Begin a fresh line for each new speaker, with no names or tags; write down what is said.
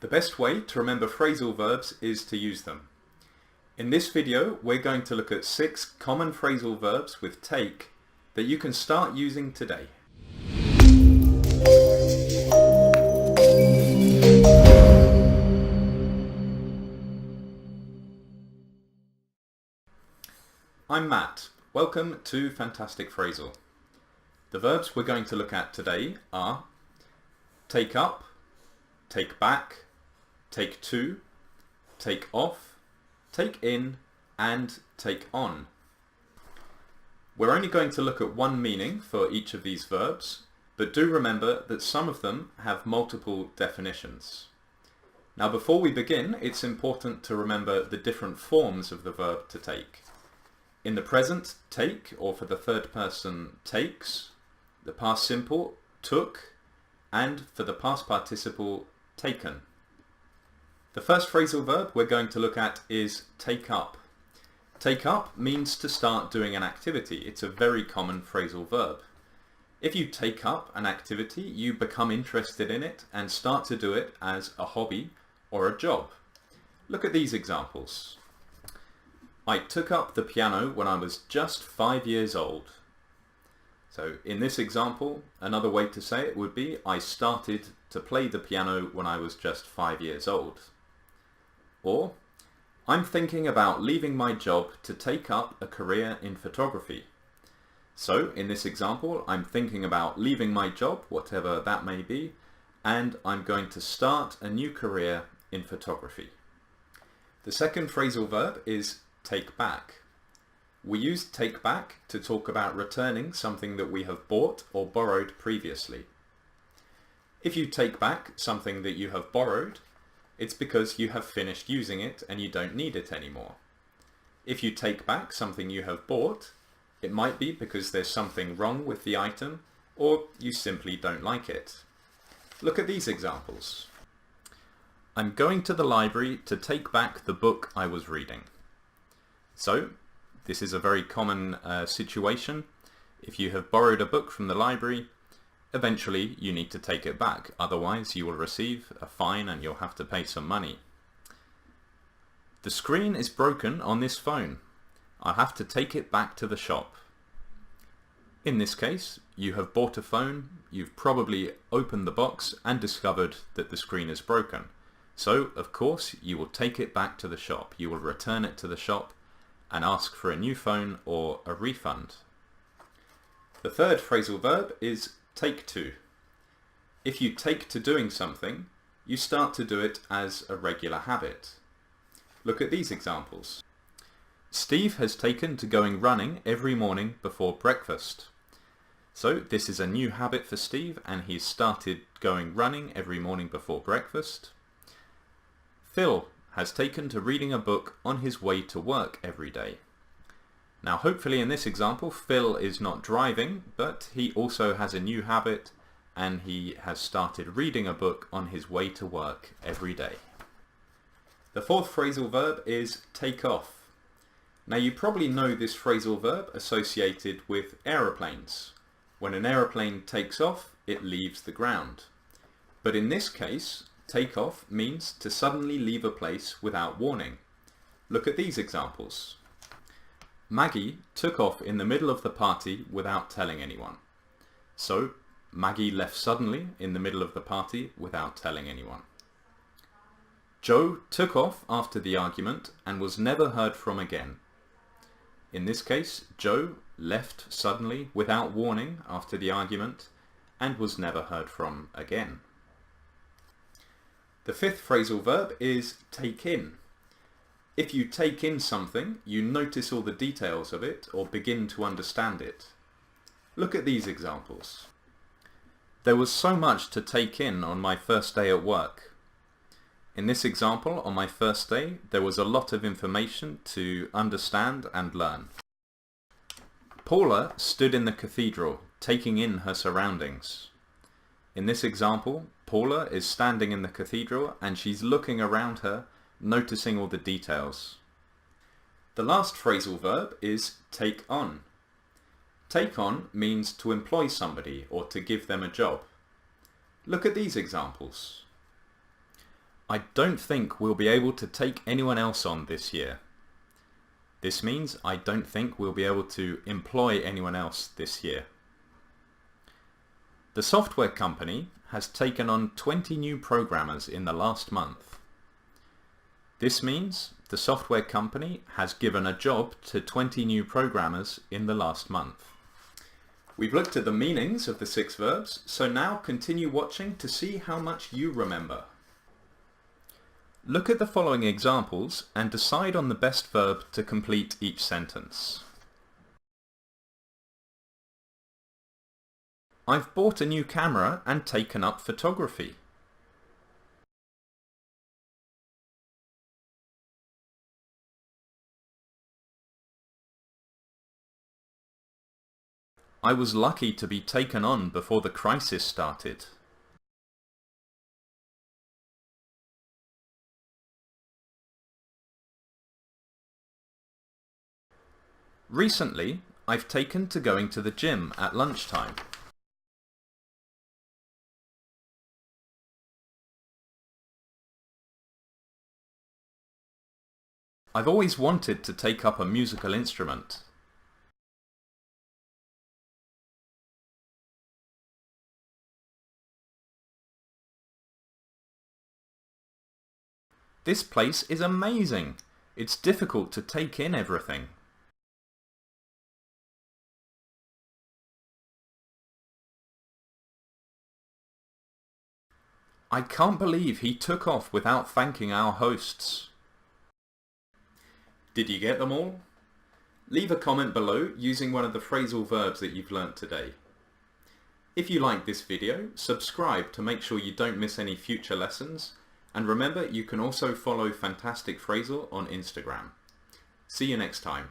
The best way to remember phrasal verbs is to use them. In this video, we're going to look at 6 common phrasal verbs with take that you can start using today. I'm Matt. Welcome to Fantastic Phrasal. The verbs we're going to look at today are take up, take back, take to, take off, take in, and take on. We're only going to look at one meaning for each of these verbs, but do remember that some of them have multiple definitions. Now before we begin, it's important to remember the different forms of the verb to take. In the present, take, or for the third person, takes, the past simple, took, and for the past participle, taken. The first phrasal verb we're going to look at is take up. Take up means to start doing an activity. It's a very common phrasal verb. If you take up an activity, you become interested in it and start to do it as a hobby or a job. Look at these examples. I took up the piano when I was just 5 years old. So in this example, another way to say it would be I started to play the piano when I was just 5 years old. Or, I'm thinking about leaving my job to take up a career in photography. So in this example, I'm thinking about leaving my job, whatever that may be, and I'm going to start a new career in photography. The second phrasal verb is take back. We use take back to talk about returning something that we have bought or borrowed previously. If you take back something that you have borrowed, it's because you have finished using it and you don't need it anymore. If you take back something you have bought, it might be because there's something wrong with the item or you simply don't like it. Look at these examples. I'm going to the library to take back the book I was reading. So, this is a very common situation. If you have borrowed a book from the library, eventually you need to take it back. Otherwise you will receive a fine and you'll have to pay some money. The screen is broken on this phone. I'll have to take it back to the shop. In this case, you have bought a phone, you've probably opened the box and discovered that the screen is broken. So, of course, you will take it back to the shop. You will return it to the shop and ask for a new phone or a refund. The third phrasal verb is take to. If you take to doing something, you start to do it as a regular habit. Look at these examples. Steve has taken to going running every morning before breakfast. So this is a new habit for Steve and he's started going running every morning before breakfast. Phil has taken to reading a book on his way to work every day. Now hopefully in this example Phil is not driving, but he also has a new habit and he has started reading a book on his way to work every day. The fourth phrasal verb is take off. Now you probably know this phrasal verb associated with aeroplanes. When an aeroplane takes off, it leaves the ground. But in this case, take off means to suddenly leave a place without warning. Look at these examples. Maggie took off in the middle of the party without telling anyone. So, Maggie left suddenly in the middle of the party without telling anyone. Joe took off after the argument and was never heard from again. In this case, Joe left suddenly without warning after the argument and was never heard from again. The fifth phrasal verb is take in. If you take in something, you notice all the details of it or begin to understand it. Look at these examples. There was so much to take in on my first day at work. In this example, on my first day, there was a lot of information to understand and learn. Paula stood in the cathedral, taking in her surroundings. In this example, Paula is standing in the cathedral and she's looking around her, noticing all the details. The last phrasal verb is take on. Take on means to employ somebody or to give them a job. Look at these examples. I don't think we'll be able to take anyone else on this year. This means I don't think we'll be able to employ anyone else this year. The software company has taken on 20 new programmers in the last month. This means the software company has given a job to 20 new programmers in the last month. We've looked at the meanings of the 6 verbs, so now continue watching to see how much you remember. Look at the following examples and decide on the best verb to complete each sentence. I've bought a new camera and taken up photography. I was lucky to be taken on before the crisis started. Recently, I've taken to going to the gym at lunchtime. I've always wanted to take up a musical instrument. This place is amazing. It's difficult to take in everything. I can't believe he took off without thanking our hosts. Did you get them all? Leave a comment below using one of the phrasal verbs that you've learnt today. If you like this video, subscribe to make sure you don't miss any future lessons, and remember you can also follow Fantastic Phrasal on Instagram. See you next time.